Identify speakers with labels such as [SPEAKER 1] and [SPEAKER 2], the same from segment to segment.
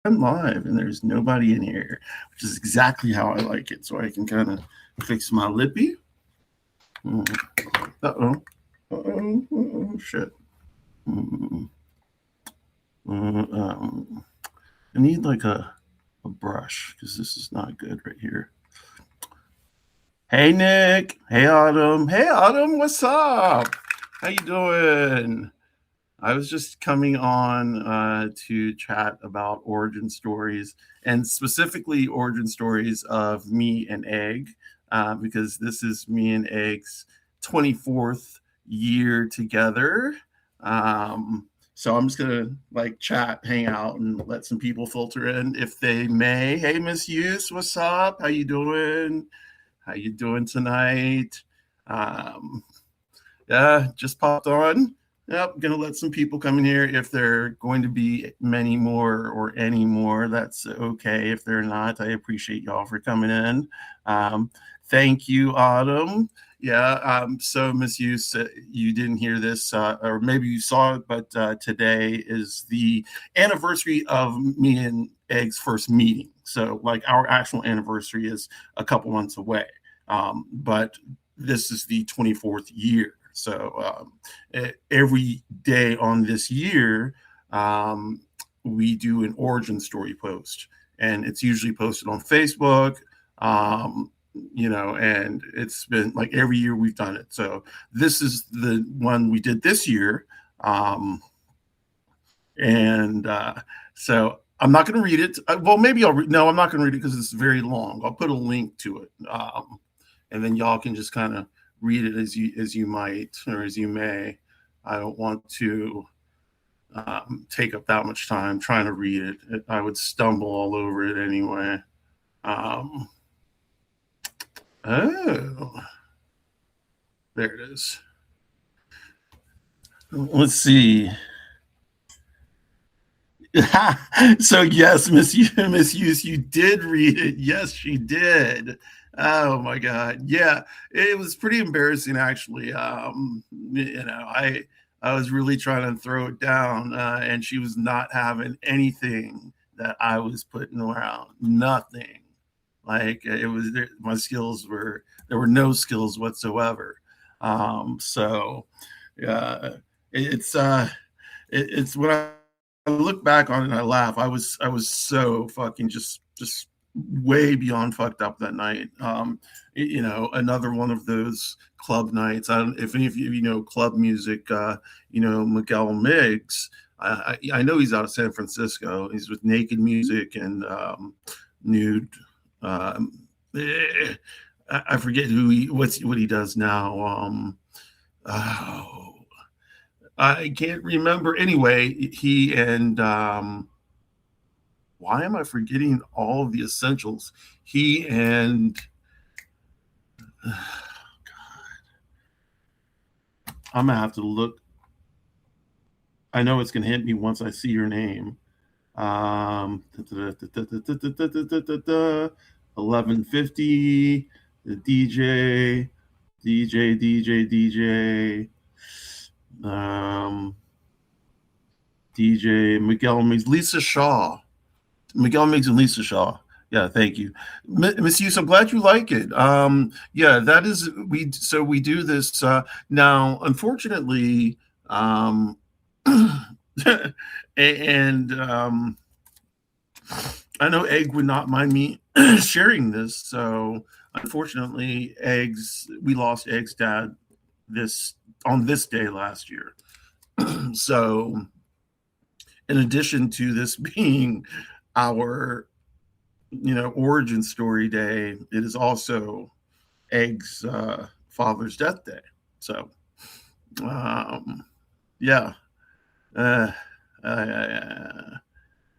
[SPEAKER 1] I'm live and there's nobody in here, which is exactly how I like it. So I can kind of fix my lippy. Uh-oh. Uh-oh. Shit. Mm. I need like a brush because this is not good right here. Hey, Nick. Hey, Autumn. Hey, Autumn. What's up? How you doing? I was just coming on to chat about origin stories and specifically origin stories of me and Egg because this is me and Egg's 24th year together. So I'm just gonna like chat, hang out, and let some people filter in if they may. Hey, Miss Hughes, what's up? How you doing? How you doing tonight? Um, yeah, just popped on. Yep, gonna let some people come in here. If there are going to be many more or any more, that's okay. If they're not, I appreciate y'all for coming in. Um, Thank you, Autumn. Yeah, so Miss Hughes, you didn't hear this, or maybe you saw it, but today is the anniversary of me and Egg's first meeting. So, like, our actual anniversary is a couple months away. But this is the 24th year. So every day on this year, we do an origin story post, and it's usually posted on Facebook. And it's been like every year we've done it. So this is the one we did this year. And so I'm not going to read it. Well, maybe no, I'm not going to read it because it's very long. I'll put a link to it. And then y'all can just kind of read it as you might or as you may. I don't want to take up that much time trying to read it. I would stumble all over it anyway. Um, oh, there it is. Let's see. So yes, Miss Hughes, you did read it. Yes, she did. Oh my God. Yeah, it was pretty embarrassing actually. I was really trying to throw it down, and she was not having anything that I was putting around. Nothing. Like it was my skills were there were no skills whatsoever. So yeah, it's when I look back on it and I laugh. I was so fucking just way beyond fucked up that night. Another one of those club nights. I don't if any of you know club music. Miguel Miggs. I know he's out of San Francisco. He's with Naked Music and Nude. Um, eh, I forget what he does now. Oh, I can't remember. Anyway, he and why am I forgetting all of the essentials? He and I'm gonna have to look. I know it's gonna hit me once I see your name. 1150. The DJ. Um, DJ Miguel Miggs, Lisa Shaw. Miguel Miggs and Lisa Shaw. Yeah, thank you, Miss Hughes. I'm glad you like it. Yeah, that is we do this now. Unfortunately, and I know Egg would not mind me sharing this. So unfortunately, we lost Egg's dad this on this day last year. So in addition to this being our origin story day, it is also Egg's father's death day. So yeah. uh, uh,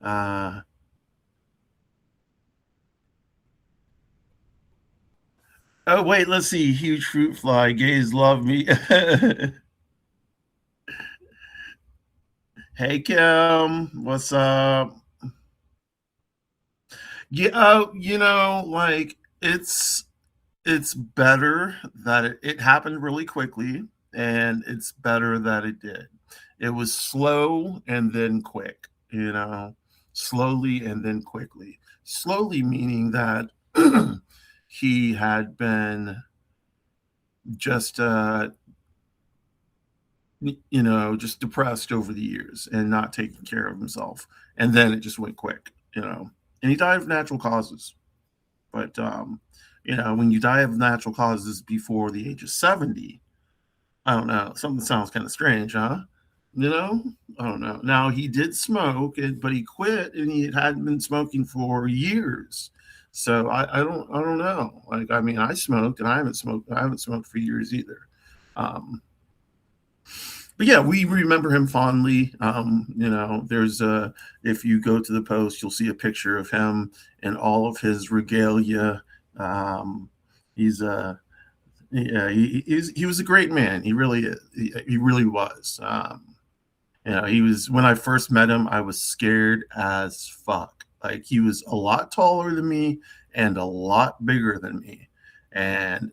[SPEAKER 1] uh, oh wait, let's see. Huge fruit fly, gays love me. Hey Kim, what's up? Yeah, like it's better that it happened really quickly, and it's better that it did. It was slow and then quick. slowly and then quickly. Slowly meaning that he had been just just depressed over the years and not taking care of himself, and then it just went quick, and he died of natural causes. But when you die of natural causes before the age of 70, I don't know, something sounds kind of strange, huh? you know I don't know. Now, he did smoke, but he quit, and he hadn't been smoking for years. So I don't know. Like, I mean, I smoked, and I haven't smoked for years either. Um but yeah, we remember him fondly. There's if you go to the post, you'll see a picture of him and all of his regalia. He's Yeah, he was a great man. He really is. He really was. He was, when I first met him, I was scared as fuck. Like, he was a lot taller than me and a lot bigger than me, and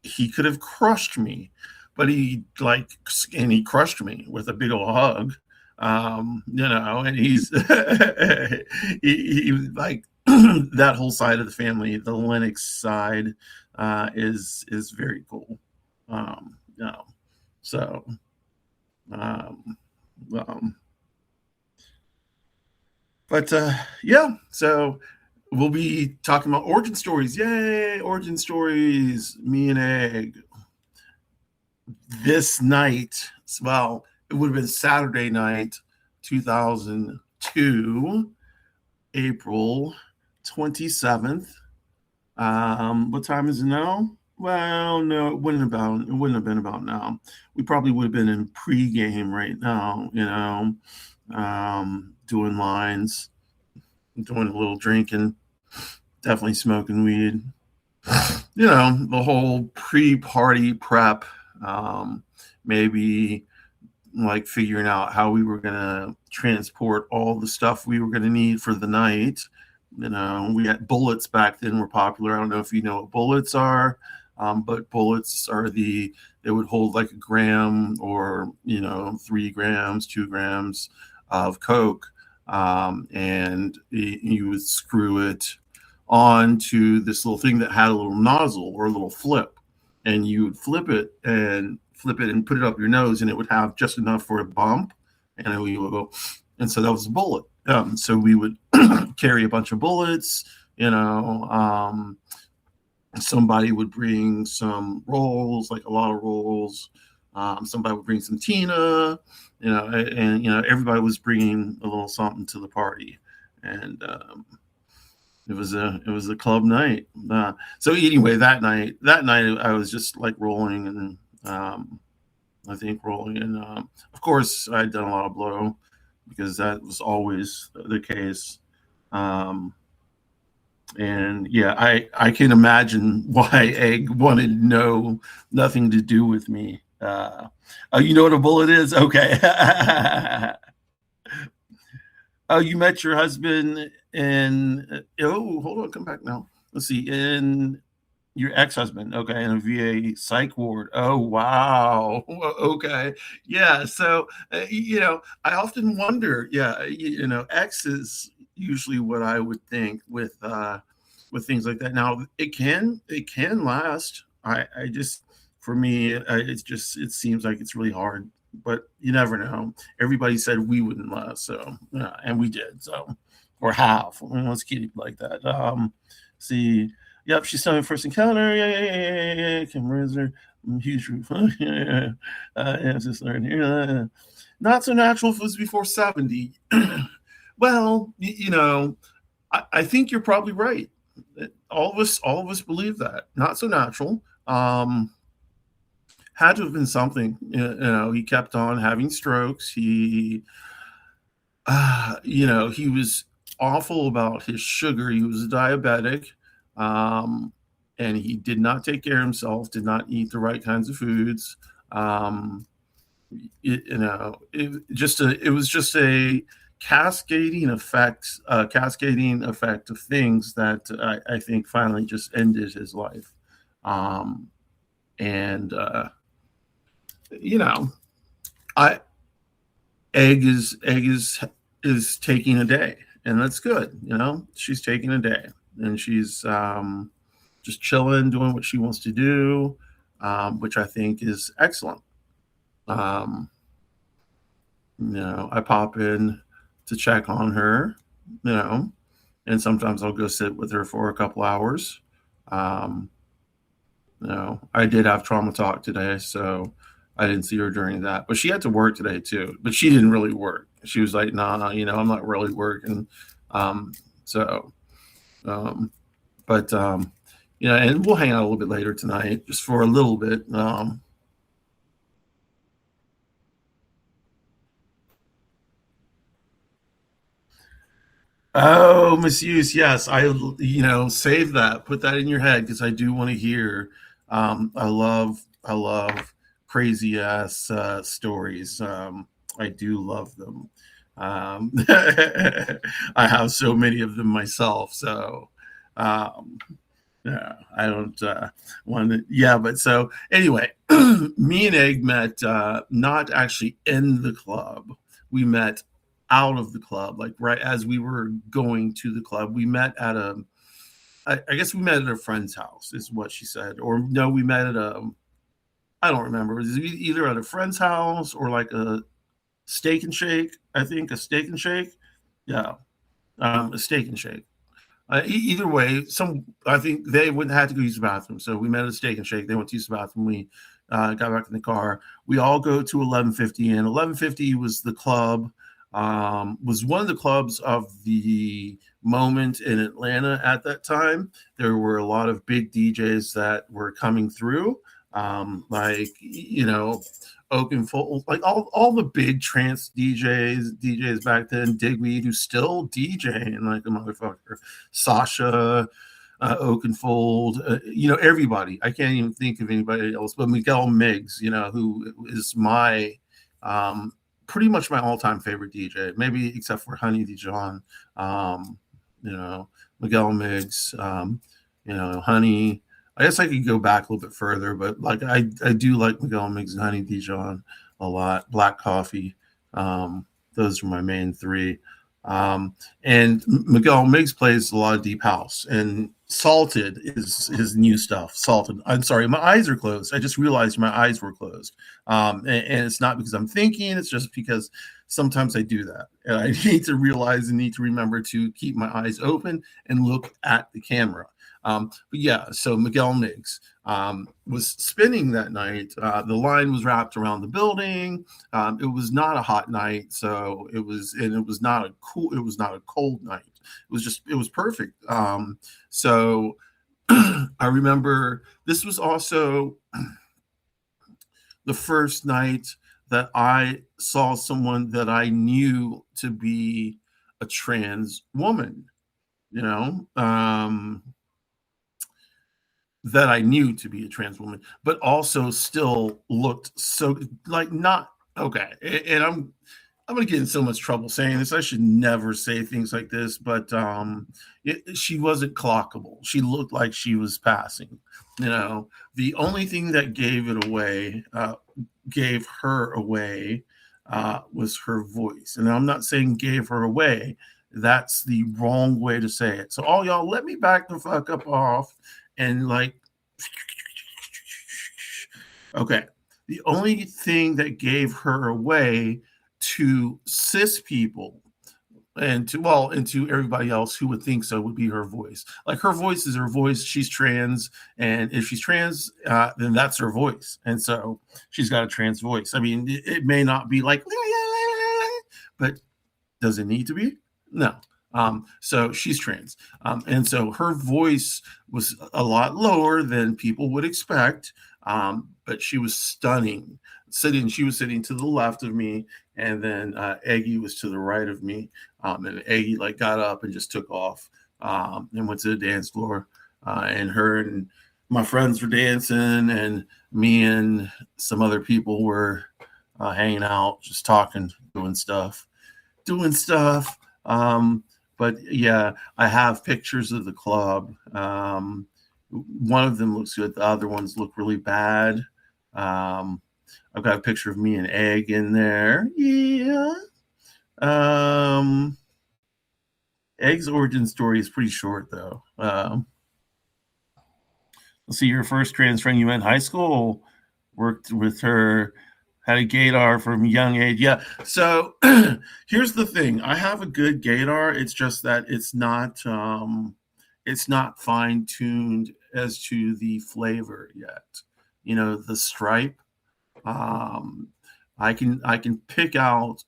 [SPEAKER 1] he could have crushed me, but he crushed me with a big old hug. And he's he like that whole side of the family, the Lennox side, is very cool. Um, you know, so um, um, but yeah, so we'll be talking about origin stories. Yay, origin stories! Me and Egg this night. Well, it would have been Saturday night, 2002, April 27th. What time is it now? Well, no, it wouldn't have been about now. We probably would have been in pregame right now, doing lines, doing a little drinking, definitely smoking weed. The whole pre-party prep, maybe like figuring out how we were going to transport all the stuff we were going to need for the night. We had bullets back then were popular. I don't know if you know what bullets are, but bullets they would hold like a gram or, 3 grams, 2 grams of Coke. And you would screw it onto this little thing that had a little nozzle or a little flip, and you would flip it and put it up your nose, and it would have just enough for a bump, and then we would go, and so that was a bullet. So we would carry a bunch of bullets. Somebody would bring some rolls, like a lot of rolls. Somebody would bring some Tina, and everybody was bringing a little something to the party, and it was a club night. So anyway, that night I was just like rolling, and I think rolling, and of course I'd done a lot of blow because that was always the case. And yeah, I can imagine why Egg wanted nothing to do with me. Oh, you know what a bullet is? Okay. Oh, you met your husband hold on, come back now. Let's see, in your ex-husband, okay, in a VA psych ward. Oh, wow. Okay. Yeah. So, I often wonder, yeah, X is usually what I would think with things like that. Now, it can last. I just, for me, it seems like it's really hard, but you never know. Everybody said we wouldn't last, so yeah, and we did. So, or half. Let's keep it like that. See. Yep, she's telling me first encounter. Yeah. Kim Rizzer, huge roof. Yeah. It's just learning here. Not so natural if it was before 70. Well, I think you're probably right. All of us believe that. Not so natural. Had to have been something. He kept on having strokes. He was awful about his sugar. He was a diabetic. And he did not take care of himself, did not eat the right kinds of foods. It was just a cascading effect of things that I think finally just ended his life. And I Egg is taking a day. and that's good. She's taking a day, and she's just chilling, doing what she wants to do, which I think is excellent. Um, I pop in to check on her, you know, and sometimes I'll go sit with her for a couple hours. Um, I did have trauma talk today, so I didn't see her during that. But she had to work today too. But she didn't really work. She was like, "Nah, I'm not really working." Um, so, um, but and we'll hang out a little bit later tonight, just for a little bit. Oh, misuse. Yes, save that. Put that in your head because I do want to hear. I love crazy ass stories. I do love them. I have so many of them myself. So, um, yeah, I don't want to. Yeah, but so anyway, me and Egg met not actually in the club. We met out of the club, like right as we were going to the club. We met at I guess we met at a friend's house, is what she said. Or no, we met at I don't remember. It was either at a friend's house or like a steak and shake. I think a steak and shake. Yeah, a steak and shake. Either way, I think they wouldn't have to go use the bathroom. So we met at a steak and shake. They went to use the bathroom. We got back in the car. We all go to 1150, and 1150 was the club. Was one of the clubs of the moment in Atlanta at that time. There were a lot of big DJs that were coming through, like Open Full, like all the big trance DJs back then. Digweed, who's still DJing like a motherfucker. Sasha, Oakenfold, everybody. I can't even think of anybody else, but Miguel Miggs, who is my pretty much my all-time favorite DJ, maybe except for Honey Dijon. Um, Miguel Miggs, Honey. I guess I could go back a little bit further, but like I do like Miguel Miggs and Honey Dijon a lot. Black Coffee. Those are my main three. And Miguel Miggs plays a lot of deep house, and Salted is his new stuff. Salted. I'm sorry, my eyes are closed. I just realized my eyes were closed. And it's not because I'm thinking, it's just because sometimes I do that. And I need to realize and need to remember to keep my eyes open and look at the camera. But yeah, so Miguel Miggs was spinning that night. The line was wrapped around the building. It was not a hot night, so it was not a cold night. It was perfect. So I remember this was also the first night that I saw someone that I knew to be a trans woman, you know. That I knew to be a trans woman, but also still looked so like not okay. And I'm gonna get in so much trouble saying this. I should never say things like this, but she wasn't clockable. She looked like she was passing. The only thing that gave her away, was her voice. And I'm not saying gave her away. That's the wrong way to say it. So all y'all, let me back the fuck up off and like, okay. The only thing that gave her away to cis people and to everybody else who would think so would be her voice. Like her voice is her voice. She's trans, and if she's trans, then that's her voice, and so she's got a trans voice. I mean, it may not be like, but does it need to be? No. So she's trans, and so her voice was a lot lower than people would expect, but she was stunning. She was sitting to the left of me, and then Eggy was to the right of me, and Eggy like got up and just took off, and went to the dance floor, and her and my friends were dancing, and me and some other people were hanging out, just talking, doing stuff. But yeah, I have pictures of the club. One of them looks good. The other ones look really bad. I've got a picture of me and Egg in there. Yeah. Egg's origin story is pretty short, though. Let's see, your first trans friend you met in high school, worked with her, had a gaydar from a young age. Yeah. So here's the thing. I have a good gaydar. It's just that it's not fine tuned as to the flavor yet. You know, the stripe. Um, I can pick out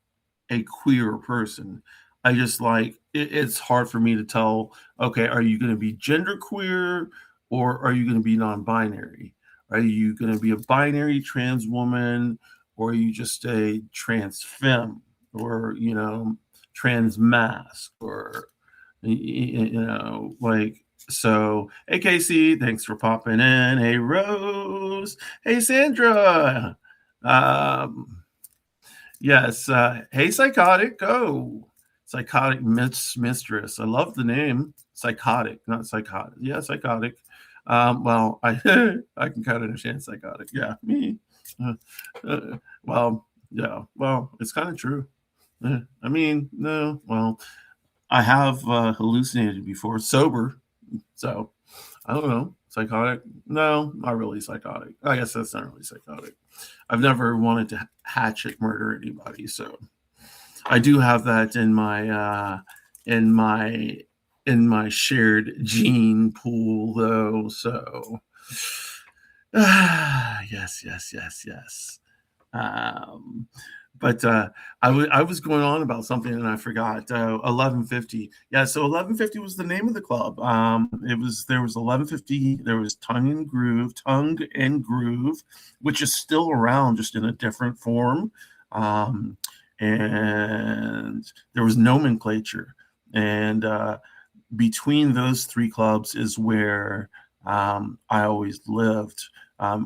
[SPEAKER 1] a queer person. I just like it's hard for me to tell. Okay, are you going to be gender queer or are you going to be non-binary? Are you going to be a binary trans woman or are you just a trans femme or trans mask or like so. Hey Casey, thanks for popping in. Hey Rose. Hey Sandra. Um, Yes. Hey, Psychotic. Go. Psychotic Mistress. I love the name. Psychotic, not psychotic. Yeah, Psychotic. Well, I I can kind of understand psychotic. Yeah, me. Well, yeah. Well, it's kind of true. I mean, no. Well, I have hallucinated before, sober. So I don't know. Psychotic? No, not really psychotic. I guess that's not really psychotic. I've never wanted to hatchet murder anybody, so I do have that in my in my shared gene pool, though. So yes, yes, yes, yes. Um, but I was going on about something and I forgot. 1150. Yeah, so 1150 was the name of the club. It was there was 1150. There was Tongue and Groove, which is still around, just in a different form. Um, and there was Nomenclature, and between those three clubs is where I always lived,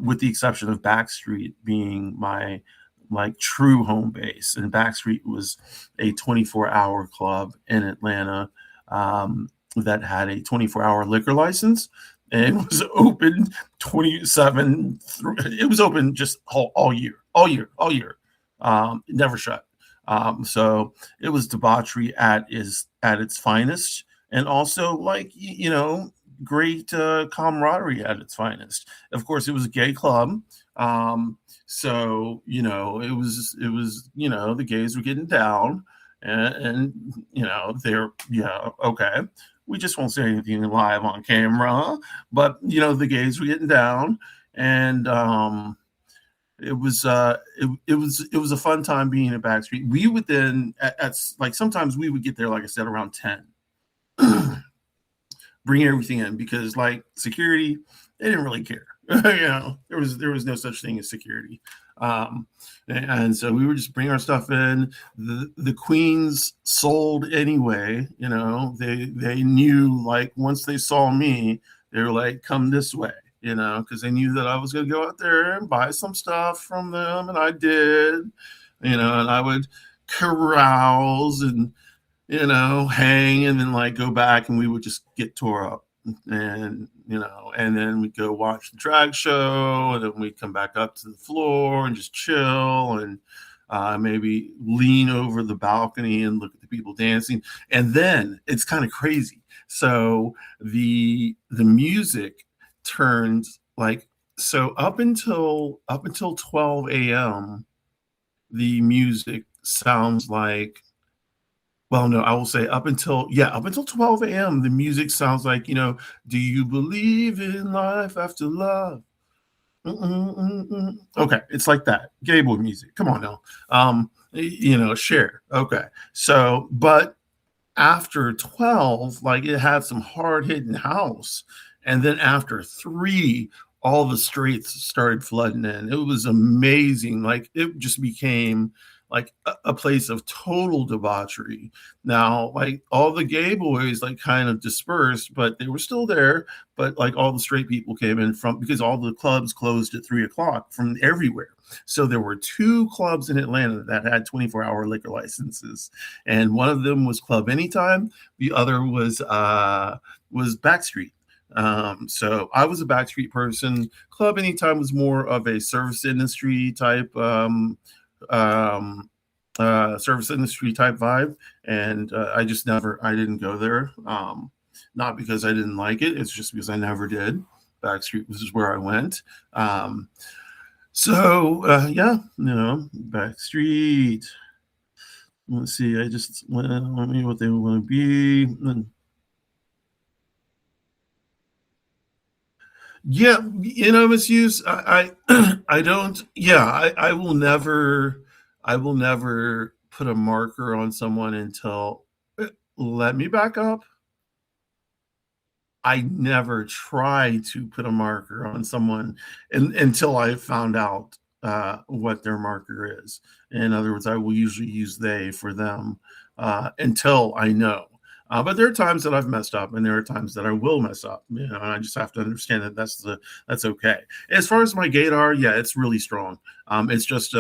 [SPEAKER 1] with the exception of Backstreet being my like true home base. And Backstreet was a 24-hour club in Atlanta that had a 24-hour liquor license and was open 27. It was open just all year, all year, all year. Never shut. So it was debauchery at its finest, and also like great camaraderie at its finest. Of course, it was a gay club, so the gays were getting down, and they're okay. We just won't say anything live on camera, but the gays were getting down, and it was a fun time being at Backstreet. We would then like sometimes we would get there, like I said, around 10. Bring everything in because like security, they didn't really care. There was no such thing as security. And so we would just bring our stuff in. The queens sold anyway. They knew, like, once they saw me, they were like, come this way, because they knew that I was going to go out there and buy some stuff from them. And I did, and I would carouse and hang and then like go back and we would just get tore up and then we'd go watch the drag show and then we'd come back up to the floor and just chill and maybe lean over the balcony and look at the people dancing. And then it's kind of crazy. So the music turns like, so up until 12 a.m. the music sounds like, well, no, I will say up until 12 a.m. the music sounds like, do you believe in life after love? Okay, it's like that. Gay boy music. Come on now. Share. Okay. So, but after 12, like it had some hard hitting house. And then after 3, all the streets started flooding in. It was amazing. Like it just became like a place of total debauchery. Now, like all the gay boys like kind of dispersed, but they were still there. But like all the straight people came in from, because all the clubs closed at 3 o'clock from everywhere. So there were 2 clubs in Atlanta that had 24-hour liquor licenses, and one of them was Club Anytime. The other was Backstreet. So I was a Backstreet person. Club Anytime was more of a service industry type service industry type vibe, and I didn't go there. Not because I didn't like it, it's just because I never did. Backstreet was where I went. Yeah, Backstreet. Let's see. I just want me what they want to be. Yeah, misuse. I don't. Yeah, I will never. I will never put a marker on someone until. Let me back up. I never try to put a marker on someone until I found out what their marker is. In other words, I will usually use they for them until I know. But there are times that I've messed up, and there are times that I will mess up. And I just have to understand that that's okay. As far as my gaydar, yeah, it's really strong. It's just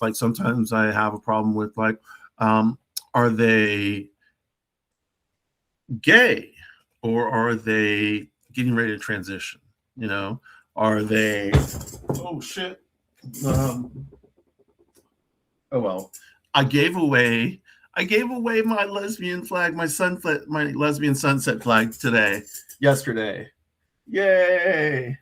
[SPEAKER 1] like sometimes I have a problem with like, are they gay or are they getting ready to transition? Are they, oh shit. Um, oh well. I gave away my lesbian flag, my lesbian sunset flag yesterday. Yay.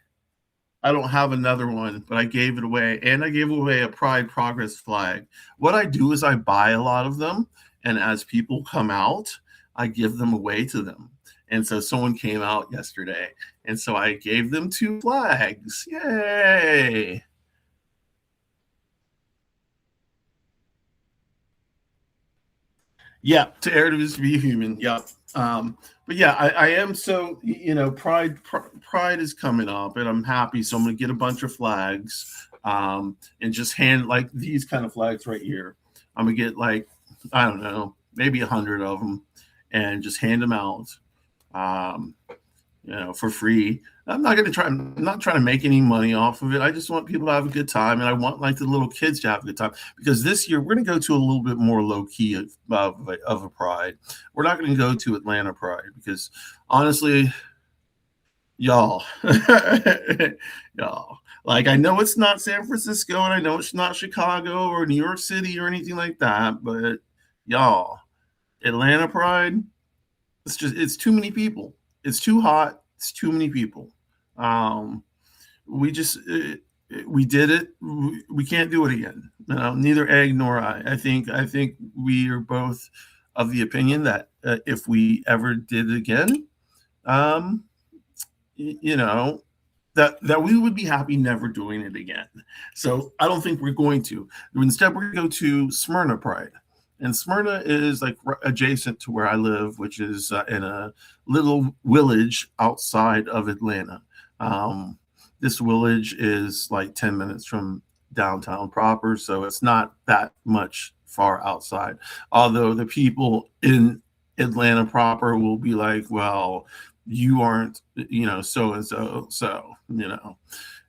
[SPEAKER 1] I don't have another one, but I gave it away. And I gave away a Pride Progress flag. What I do is I buy a lot of them, and as people come out, I give them away to them. And so someone came out yesterday, and so I gave them 2 flags. Yay! Yeah, to err is to be human. Yeah. But yeah, I am so Pride is coming up, and I'm happy. So I'm gonna get a bunch of flags, and just hand like these kind of flags right here. I'm gonna get like, I don't know, maybe 100 of them, and just hand them out. Um, for free. I'm not trying to make any money off of it. I just want people to have a good time, and I want like the little kids to have a good time. Because this year we're going to go to a little bit more low key of a Pride. We're not going to go to Atlanta Pride because honestly, y'all, y'all, like I know it's not San Francisco, and I know it's not Chicago or New York City or anything like that, but y'all, Atlanta Pride, it's too many people. It's too hot. It's too many people. Um, we just we did it. We can't do it again. Neither Egg nor I. I think we are both of the opinion that if we ever did it again, um, you know, that we would be happy never doing it again. So I don't think we're going to. Instead, we're going to go to Smyrna Pride. And Smyrna is like adjacent to where I live, which is in a little village outside of Atlanta. Um, this village is like 10 minutes from downtown proper, so it's not that much far outside. Although the people in Atlanta proper will be like, well, you aren't, so and so. So,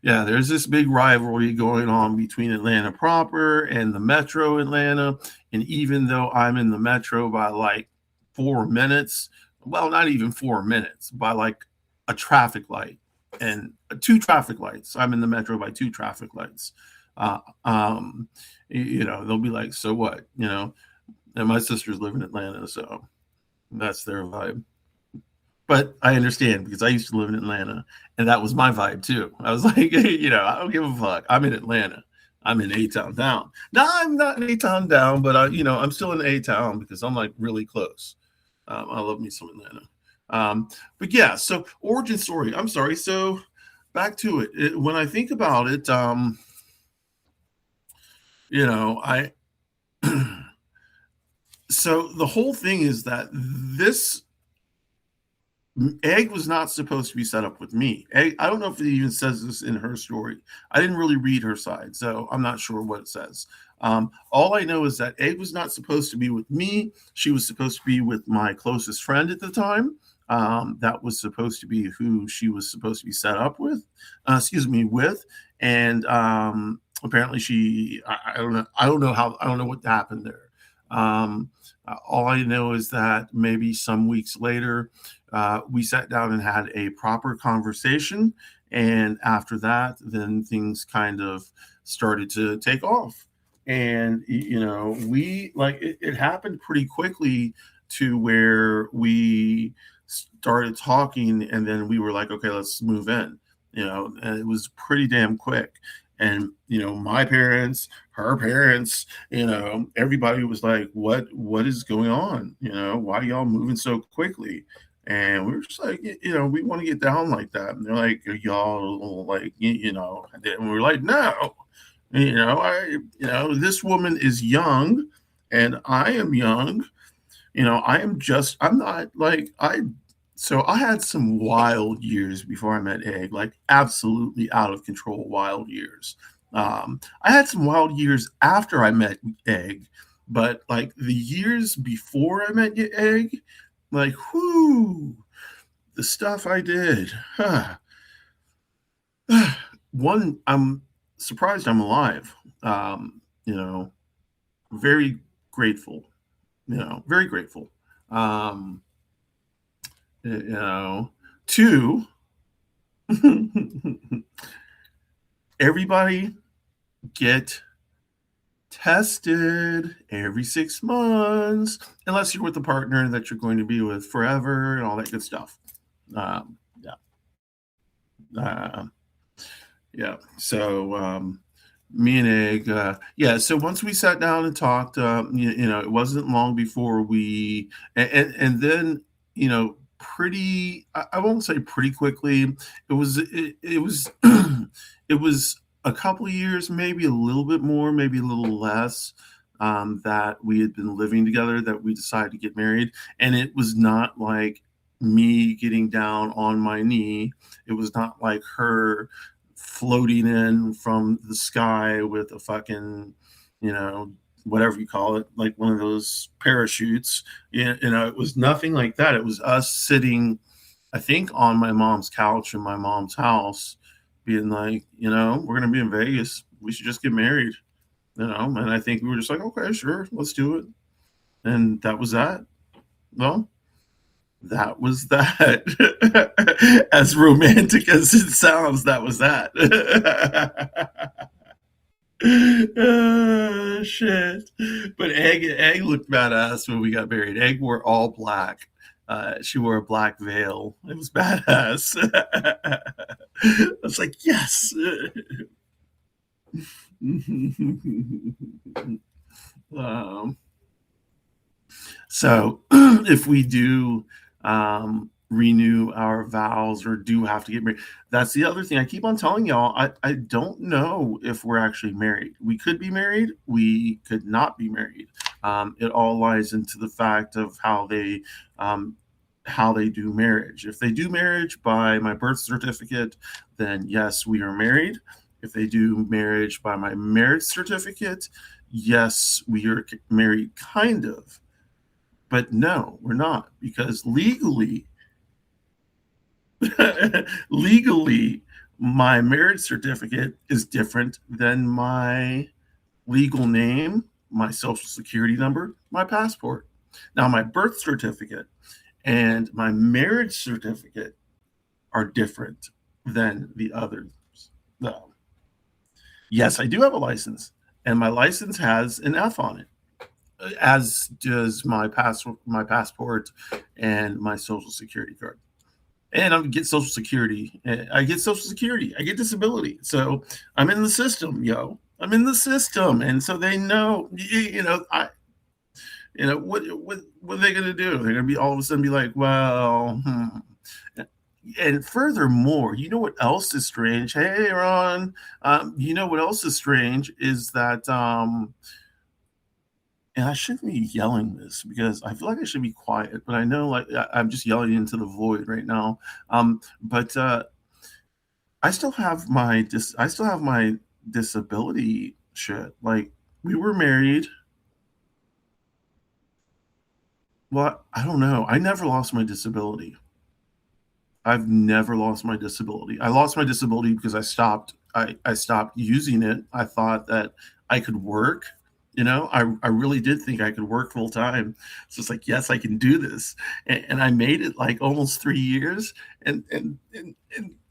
[SPEAKER 1] yeah, there's this big rivalry going on between Atlanta proper and the metro Atlanta. And even though I'm in the metro by like 4 minutes, well, not even 4 minutes, by like a traffic light and 2 traffic lights, I'm in the metro by 2 traffic lights. Uh, um, they'll be like, so what? And my sisters live in Atlanta, so that's their vibe. But I understand because I used to live in Atlanta, and that was my vibe too. I was like, I don't give a fuck. I'm in Atlanta. I'm in A-Town down. No, I'm not in A-Town down, but I'm still in A-Town because I'm like really close. I love me some Atlanta. But yeah, so origin story. I'm sorry. So back to it. When I think about it, I so the whole thing is that this Egg was not supposed to be set up with me. Egg, I don't know if it even says this in her story. I didn't really read her side, so I'm not sure what it says. All I know is that Egg was not supposed to be with me. She was supposed to be with my closest friend at the time. That was supposed to be who she was supposed to be set up with. With. And apparently I don't know. I don't know what happened there. All I know is that maybe some weeks later, we sat down and had a proper conversation. And after that, then things kind of started to take off. And we like it happened pretty quickly to where we started talking, and then we were like, okay, let's move in. And it was pretty damn quick. And my parents, her parents, everybody was like, what is going on? Why are y'all moving so quickly? And we were just like, we want to get down like that. And they're like, "Are y'all like, and we were like, no, this woman is young and I am young. I'm not like so I had some wild years before I met Egg, like absolutely out of control wild years. I had some wild years after I met Egg, but like the years before I met Egg, like, whoo, the stuff I did. One, I'm surprised I'm alive. Very grateful, very grateful. Um, you know, two, everybody get tested every 6 months, unless you're with a partner that you're going to be with forever and all that good stuff. Yeah. Uh, yeah. So, me and Egg, yeah. So once we sat down and talked, it wasn't long before and then, pretty, I won't say pretty quickly. It was, it was a couple of years, maybe a little bit more, maybe a little less, that we had been living together, that we decided to get married. And it was not like me getting down on my knee. It was not like her floating in from the sky with a fucking, whatever you call it, like one of those parachutes. It was nothing like that. It was us sitting, I think, on my mom's couch in my mom's house, being like, we're gonna be in Vegas. We should just get married. And I think we were just like, okay, sure, let's do it. And that was that. Well, that was that. As romantic as it sounds, that was that. Shit. But Egg looked badass when we got married. Egg wore all black. She wore a black veil. It was badass. I was like, yes. um, So if we do renew our vows or do have to get married, that's the other thing. I keep on telling y'all, I don't know if we're actually married. We could be married. We could not be married. It all lies into the fact of how they do marriage. If they do marriage by my birth certificate, then yes, we are married. If they do marriage by my marriage certificate, yes, we are married, kind of. But no, we're not, because legally, legally, my marriage certificate is different than my legal name, my social security number, my passport. Now, my birth certificate and my marriage certificate are different than the others. No. Yes, I do have a license, and my license has an F on it, as does my passport and my social security card. And I get social security. I get social security. I get disability. So I'm in the system, yo. I'm in the system, and so they know. What are they going to do? They're going to be all of a sudden be like, well, And furthermore, you know what else is strange? Hey, Ron. You know what else is strange is that and I shouldn't be yelling this because I feel like I should be quiet, but I know like I'm just yelling into the void right now. But I still have my disability shit. Like we were married. Well, I don't know. I never lost my disability. I've never lost my disability. I lost my disability because I stopped using it. I thought that I could work. I really did think I could work full time. So it's like, yes, I can do this. And I made it like almost 3 years. And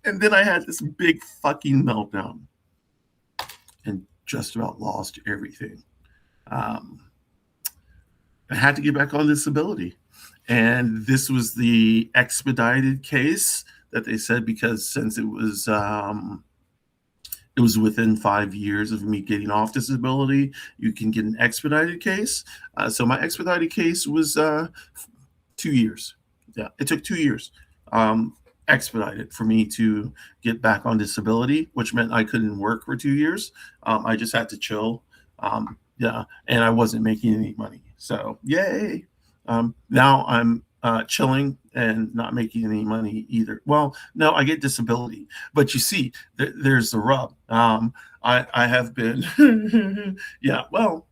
[SPEAKER 1] then I had this big fucking meltdown. And just about lost everything. Um, I had to get back on disability. And this was the expedited case that they said, because since it was within 5 years of me getting off disability, you can get an expedited case. So my expedited case was 2 years. Yeah, it took 2 years expedited for me to get back on disability, which meant I couldn't work for 2 years. I just had to chill. Yeah, and I wasn't making any money. So yay! Now I'm chilling and not making any money either. Well, no, I get disability, but you see, there's the rub. I have been, yeah. Well,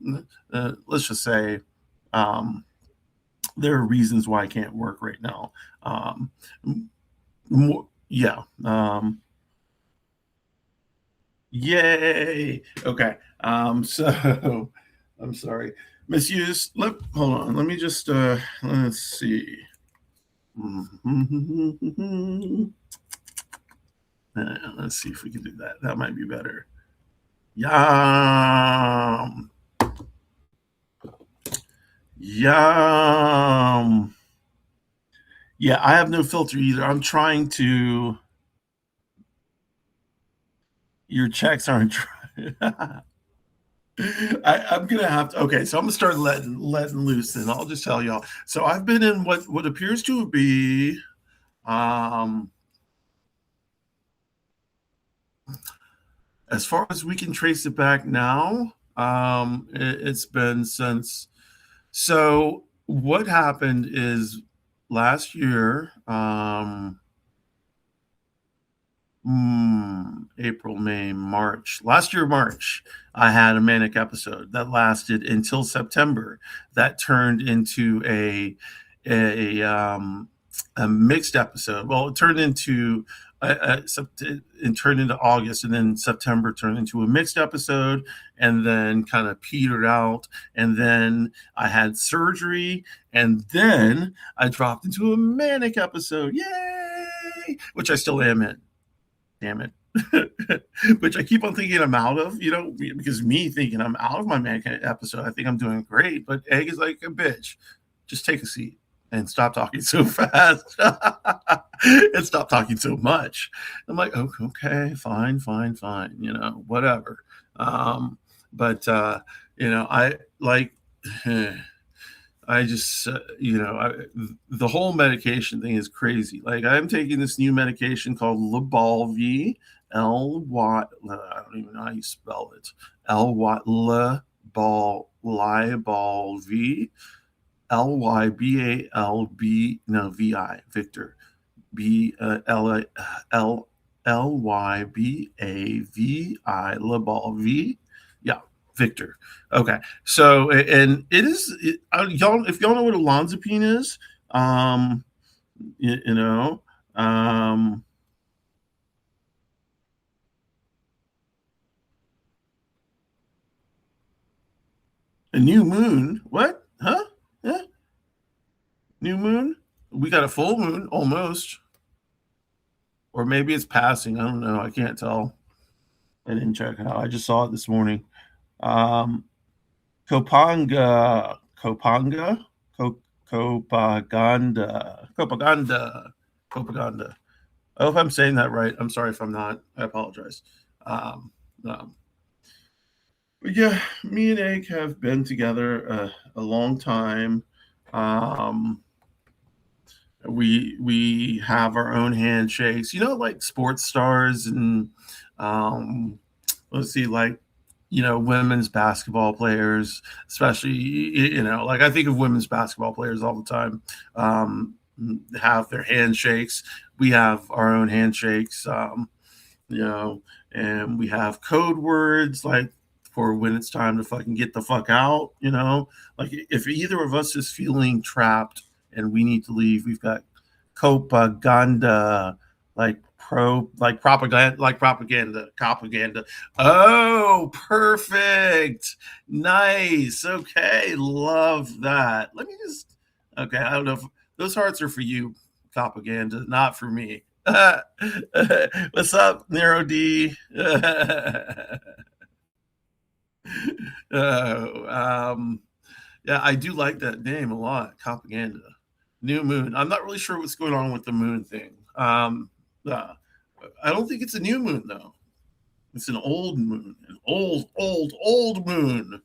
[SPEAKER 1] let's just say there are reasons why I can't work right now. Yeah. Yay. Okay. So I'm sorry. Misuse. Hold on. Let me just let's see. Let's see if we can do that. That might be better. Yum. Yum. Yeah, I have no filter either. I'm trying to. Your checks aren't. I'm gonna have to. Okay, so I'm gonna start letting loose, and I'll just tell y'all. So I've been in what appears to be, as far as we can trace it back now, it's been since. So what happened is last year, April, May, March. Last year, March, I had a manic episode that lasted until September. That turned into a mixed episode. Well, it turned into August, and then September turned into a mixed episode, and then kind of petered out. And then I had surgery, and then I dropped into a manic episode. Yay! Which I still am in. Damn it. Which I keep on thinking I'm out of, because me thinking I'm out of my manic episode, I think I'm doing great. But Egg is like a bitch. Just take a seat and stop talking so fast and stop talking so much. I'm like, oh, okay, fine, whatever. But I like. I just, the whole medication thing is crazy. Like, I'm taking this new medication called Lybalvi, L-Y, I don't even know how you spell it. L-Y, Lybalvi, L-Y-B-A-L-B, no, V-I, Victor, L-Y-B-A-V-I, Lybalvi. Yeah, Victor. Okay, so and it is y'all. If y'all know what olanzapine is, you know, a new moon. What? Huh? Yeah. New moon. We got a full moon almost, or maybe it's passing. I don't know. I can't tell. I didn't check it out. I just saw it this morning. Copanga, Copanga, Copaganda, Copaganda, Copaganda. I hope I'm saying that right. I'm sorry if I'm not. I apologize. But yeah, me and Egg have been together a long time. We have our own handshakes, like sports stars, and let's see, like women's basketball players, especially, like I think of women's basketball players all the time, have their handshakes. We have our own handshakes, and we have code words like for when it's time to fucking get the fuck out, like if either of us is feeling trapped and we need to leave, we've got copaganda, like propaganda. Oh, perfect. Nice. Okay. Love that. Let me just, okay. I don't know if those hearts are for you, propaganda, not for me. What's up, Nero D? um, yeah, I do like that name a lot, Propaganda. New moon. I'm not really sure what's going on with the moon thing. Uh, I don't think it's a new moon though. It's an old moon, an old moon.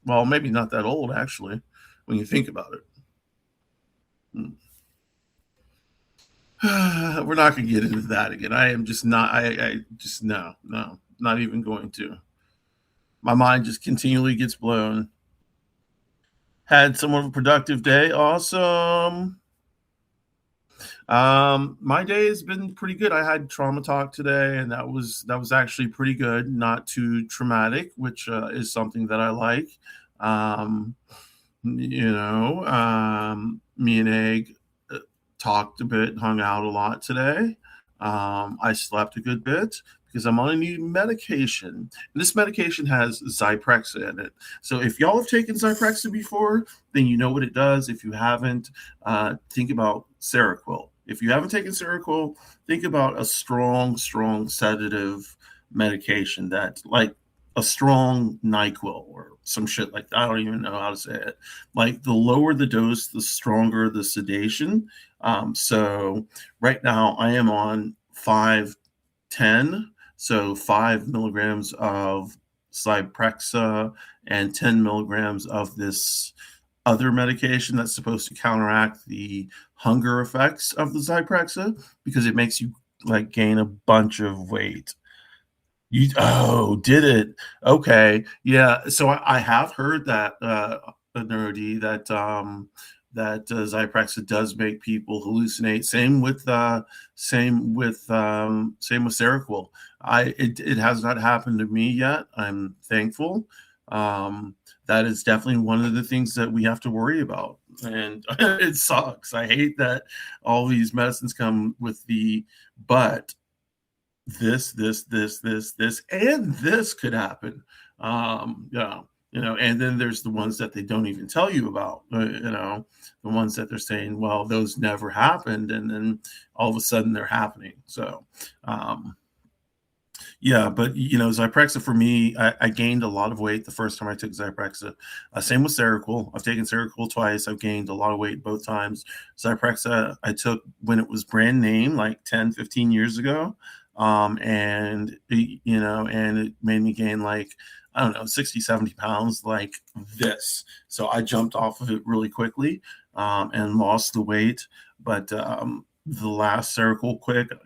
[SPEAKER 1] Well, maybe not that old actually, when you think about it. Hmm. We're not going to get into that again. I am just not. I just no, not even going to. My mind just continually gets blown. Had somewhat of a productive day. Awesome. My day has been pretty good. I had trauma talk today, and that was actually pretty good. Not too traumatic, which is something that I like. Um, me and Egg talked a bit, hung out a lot today. I slept a good bit because I'm on a new medication. And this medication has Zyprexa in it. So if y'all have taken Zyprexa before, then you know what it does. If you haven't, think about Seroquel. If you haven't taken Seroquel, think about a strong sedative medication that, like a strong NyQuil or some shit like that. I don't even know how to say it. Like the lower the dose, the stronger the sedation. So right now I am on 510, so 5 milligrams of Zyprexa and 10 milligrams of this other medication that's supposed to counteract the hunger effects of the Zyprexa because it makes you like gain a bunch of weight. You did it? Okay, yeah. So I have heard that nerdy that Zyprexa does make people hallucinate. Same with Seroquel. It has not happened to me yet. I'm thankful. That is definitely one of the things that we have to worry about, and it sucks. I hate that all these medicines come with the but this, and this could happen. Yeah, and then there's the ones that they don't even tell you about. The ones that they're saying, well, those never happened, and then all of a sudden they're happening. So, um, yeah, but Zyprexa for me, I gained a lot of weight the first time I took Zyprexa. Same with Seroquel. I've taken Seroquel twice. I've gained a lot of weight both times. Zyprexa I took when it was brand name, like 10, 15 years ago. And it made me gain like, I don't know, 60, 70 pounds like this. So I jumped off of it really quickly and lost the weight. But the last Seroquel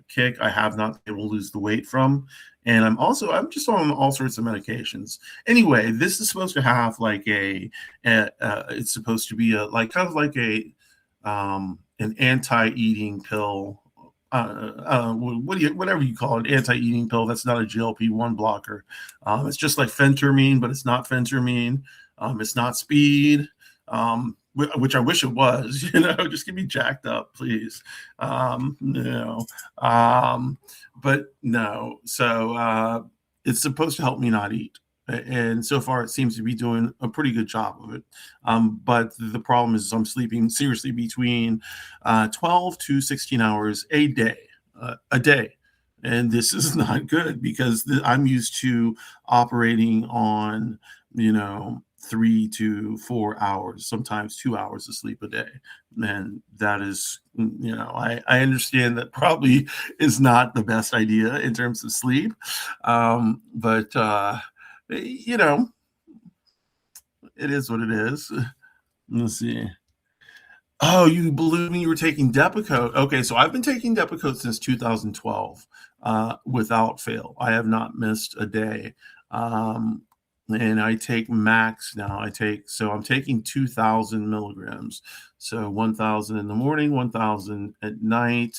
[SPEAKER 1] kick, I have not been able to lose the weight from. And I'm just on all sorts of medications. Anyway, this is supposed to have like it's supposed to be a like kind of like an anti-eating pill. Whatever you call it, anti-eating pill. That's not a GLP-1 blocker. It's just like phentermine, but it's not phentermine. It's not speed. Which I wish it was, just get me jacked up, please. But no. So it's supposed to help me not eat. And so far, it seems to be doing a pretty good job of it. But the problem is I'm sleeping seriously between 12 to 16 hours a day. And this is not good because I'm used to operating on, 3 to 4 hours, sometimes 2 hours of sleep a day. And that is, I understand that probably is not the best idea in terms of sleep. But it is what it is. Let's see. Oh, you believe me? You were taking Depakote. Okay, so I've been taking Depakote since 2012, without fail. I have not missed a day. And I take max now. I'm taking 2,000 milligrams. So 1,000 in the morning, 1,000 at night.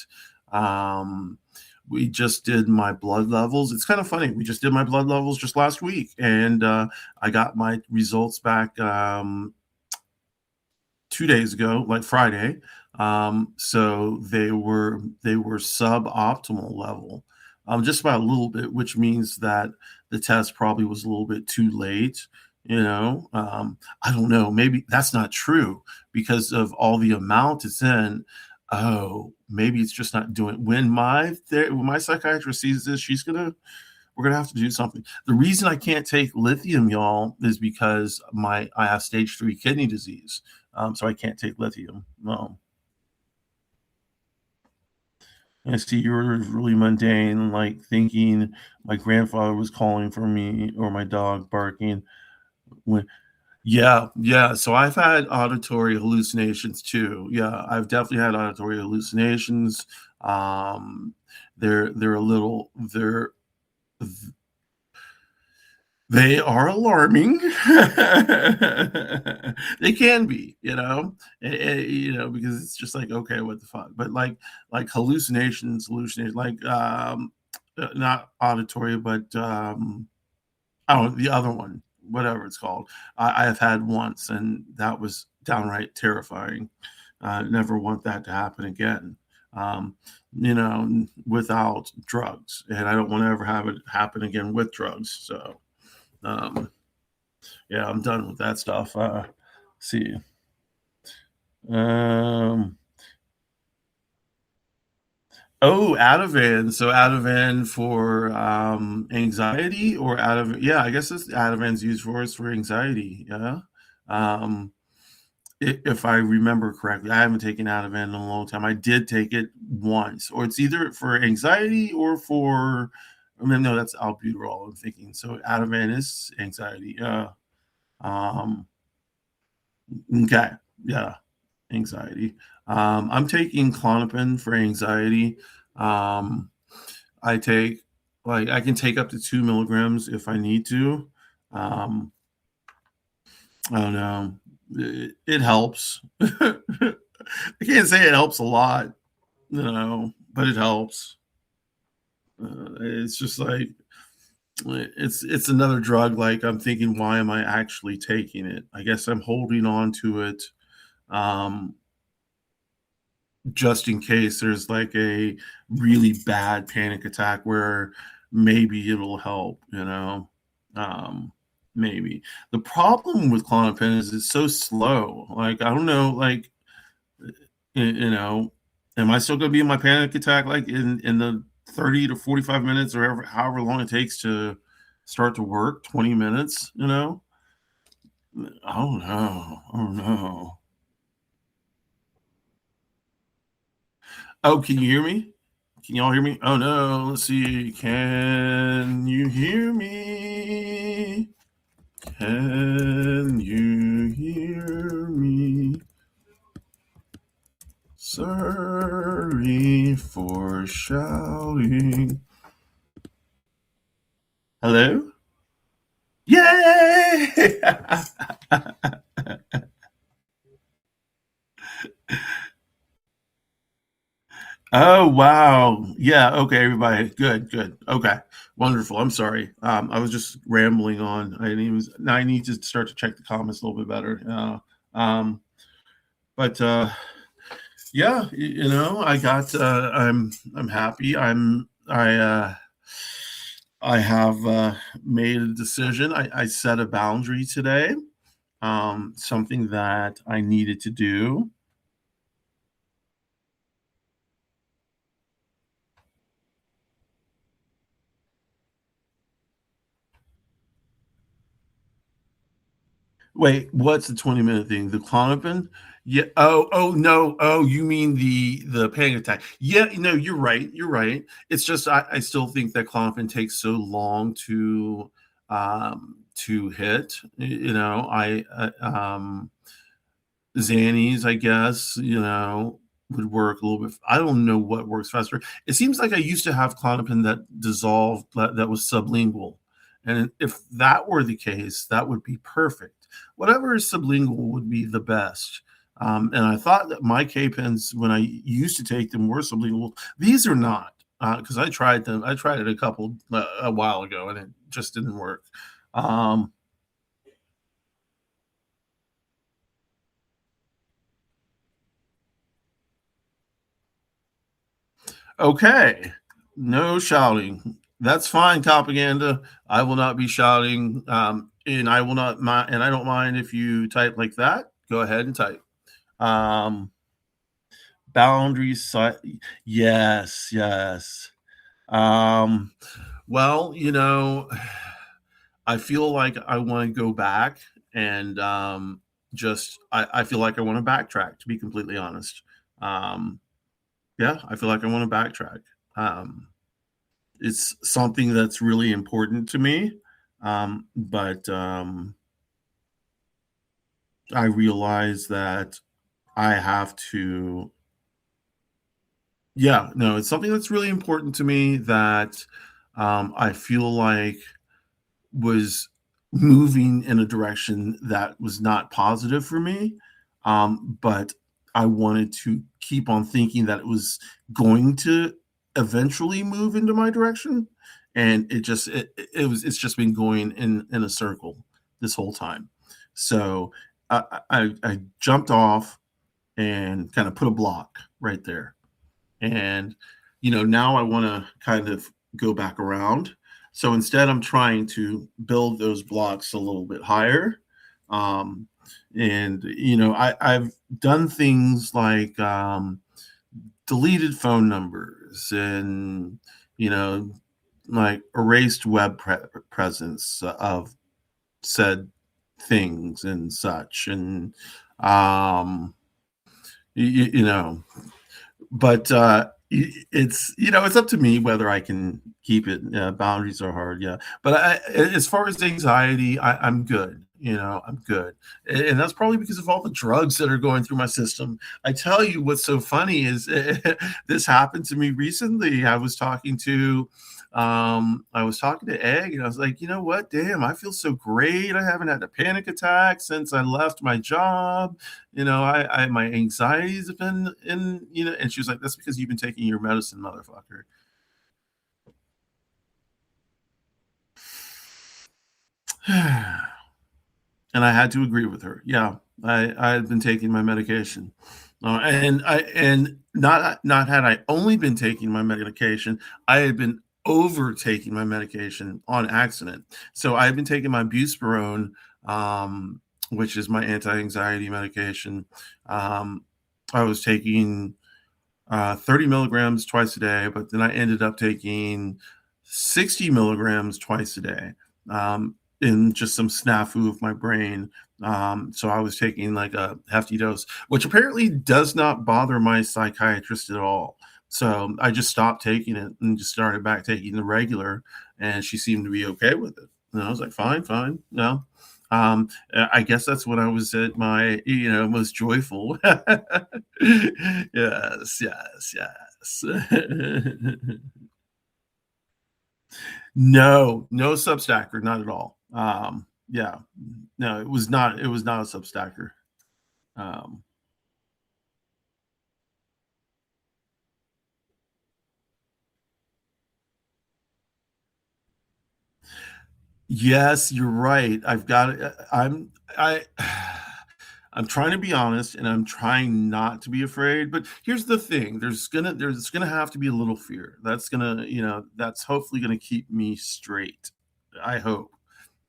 [SPEAKER 1] We just did my blood levels. It's kind of funny. We just did my blood levels just last week, and I got my results back 2 days ago, like Friday. So they were suboptimal level, just about a little bit, which means that the test probably was a little bit too late. I don't know. Maybe that's not true because of all the amount it's in. Oh, maybe it's just not doing. When my psychiatrist sees this, We're gonna have to do something. The reason I can't take lithium, y'all, is because I have stage 3 kidney disease, so I can't take lithium. I see yours really mundane, like thinking my grandfather was calling for me or my dog barking when yeah, yeah. So I've had auditory hallucinations too. Yeah, I've definitely had auditory hallucinations. Um, they're a little they are alarming. They can be, because it's just like, okay, what the fuck? But like hallucinations, like not auditory, but oh, the other one, whatever it's called, I have had once, and that was downright terrifying. Never want that to happen again. Um, without drugs, and I don't want to ever have it happen again with drugs. So, um, yeah, I'm done with that stuff. See, um, oh, Ativan. So Ativan for anxiety, or yeah, I guess it's Ativan's used for is for anxiety. Yeah. Um, if I remember correctly, I haven't taken Ativan in a long time. I did take it once, or it's either for anxiety or for, I mean, no, that's albuterol. I'm thinking. So Ativan is anxiety. Yeah. Um, okay. Yeah. Anxiety. I'm taking Klonopin for anxiety. Um, I take I can take up to 2 milligrams if I need to. Um, I don't know. It helps. I can't say it helps a lot, but it helps. It's just like it's another drug. Like I'm thinking, why am I actually taking it? I guess I'm holding on to it, um, just in case there's like a really bad panic attack where maybe it'll help. Maybe the problem with Klonopin is it's so slow. Like I don't know, like am I still going to be in my panic attack like in the 30 to 45 minutes or however long it takes to start to work? 20 minutes, I don't know. I don't know. Oh, can you hear me? Can y'all hear me? Oh no, let's see. Can you hear me? Can you hear me? Sorry for shouting. Hello? Yay! Oh wow. Yeah, okay, everybody. Good, good. Okay. Wonderful. I'm sorry. I was just rambling on. I didn't even now I need to start to check the comments a little bit better. But yeah, I got I'm happy. I have made a decision. I set a boundary today. Something that I needed to do. Wait, what's the 20-minute thing? The Klonopin? Yeah. Oh no. Oh, you mean the panic attack? Yeah. No, you're right. You're right. It's just I still think that Klonopin takes so long to hit. Xannies, I guess, would work a little bit. I don't know what works faster. It seems like I used to have Klonopin that dissolved, that was sublingual. And if that were the case, that would be perfect. Whatever is sublingual would be the best. And I thought that my K-pens, when I used to take them, were sublingual. These are not, because I tried them. I tried it a while ago, and it just didn't work. Um, Okay. No shouting. That's fine, propaganda. I will not be shouting. And I will not mind, and I don't mind if you type like that. Go ahead and type. Um, boundaries. Yes, yes. Um, Well, I feel like I want to go back and just I feel like I want to backtrack, to be completely honest. Um, yeah, I feel like I want to backtrack. Um, it's something that's really important to me, but I realize that I have to. Yeah, no, it's something that's really important to me that I feel like was moving in a direction that was not positive for me. But I wanted to keep on thinking that it was going to eventually move into my direction. And it's just been going in a circle this whole time. So I jumped off and kind of put a block right there. And, now I want to kind of go back around. So instead, I'm trying to build those blocks a little bit higher. Um, and, I've done things like deleted phone numbers and, you know, like erased presence of said things and such. And, you, you know, but it's up to me whether I can keep it. Boundaries are hard, yeah. But as far as anxiety, I'm good. I'm good, and that's probably because of all the drugs that are going through my system. I tell you, what's so funny is this happened to me recently. I was talking to Egg, and I was like, you know what? Damn, I feel so great. I haven't had a panic attack since I left my job. I my anxieties have been in, and she was like, "That's because you've been taking your medicine, motherfucker." And I had to agree with her. Yeah, I had been taking my medication, and not had I only been taking my medication, I had been overtaking my medication on accident. So I had been taking my buspirone, which is my anti-anxiety medication. Um, I was taking 30 milligrams twice a day, but then I ended up taking 60 milligrams twice a day, in just some snafu of my brain. So I was taking like a hefty dose, which apparently does not bother my psychiatrist at all. So I just stopped taking it and just started back taking the regular, and she seemed to be okay with it. And I was like, fine, fine. No. I guess that's when I was at my, most joyful. Yes, yes, yes. No, no Substacker, not at all. Yeah, no, it was not a Substacker. Um, yes, you're right. I've got it. I'm trying to be honest, and I'm trying not to be afraid. But here's the thing: there's gonna have to be a little fear. That's hopefully gonna keep me straight. I hope.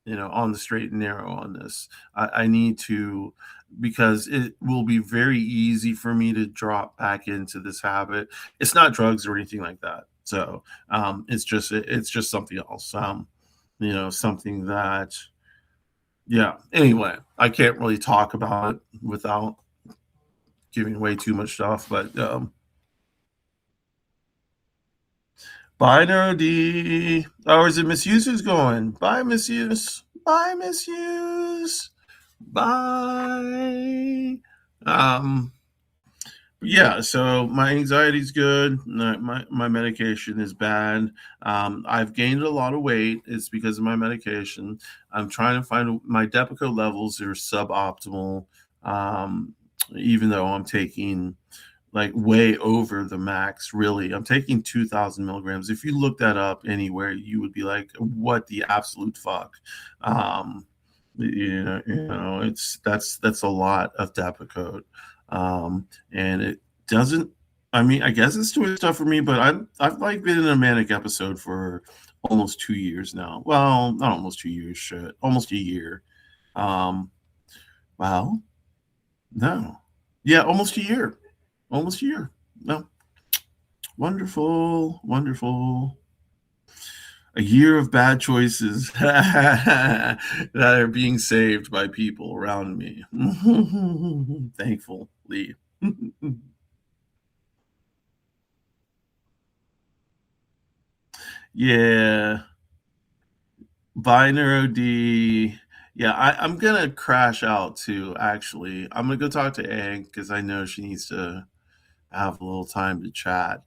[SPEAKER 1] On the straight and narrow on this. I need to, because it will be very easy for me to drop back into this habit. It's not drugs or anything like that. So it's just something else. Something that, yeah. Anyway, I can't really talk about it without giving away too much stuff. But bye, Nerdy. Or is it Misuse who's going? Bye, Misuse. Bye, Misuse. Bye. Um, yeah, so my anxiety's good. My medication is bad. I've gained a lot of weight. It's because of my medication. I'm trying to find my Depakote levels are suboptimal. Um, Even though I'm taking like way over the max, really. I'm taking 2,000 milligrams. If you look that up anywhere, you would be like, what the absolute fuck? Um, it's that's a lot of Depakote. And it doesn't, I mean, I guess it's doing stuff for me, but I've like been in a manic episode for almost 2 years now. Well, not almost 2 years, shit. Almost a year. Um, well, no. Yeah, almost a year. Almost a year. No. Wonderful. Wonderful. A year of bad choices that are being saved by people around me. Thankfully. Yeah. Bye, Neuro D. Yeah, I'm gonna crash out too, actually. I'm gonna go talk to Egg because I know she needs to have a little time to chat.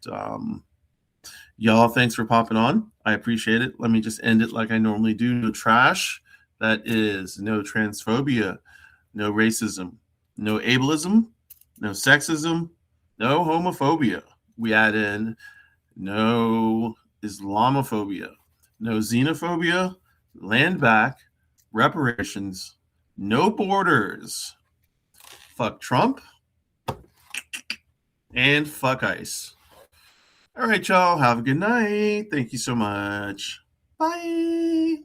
[SPEAKER 1] Y'all, thanks for popping on. I appreciate it. Let me just end it like I normally do. No trash. That is no transphobia, no racism, no ableism, no sexism, no homophobia. We add in no Islamophobia, no xenophobia, land back, reparations, no borders, fuck Trump, and fuck ICE. All right, y'all. Have a good night. Thank you so much. Bye.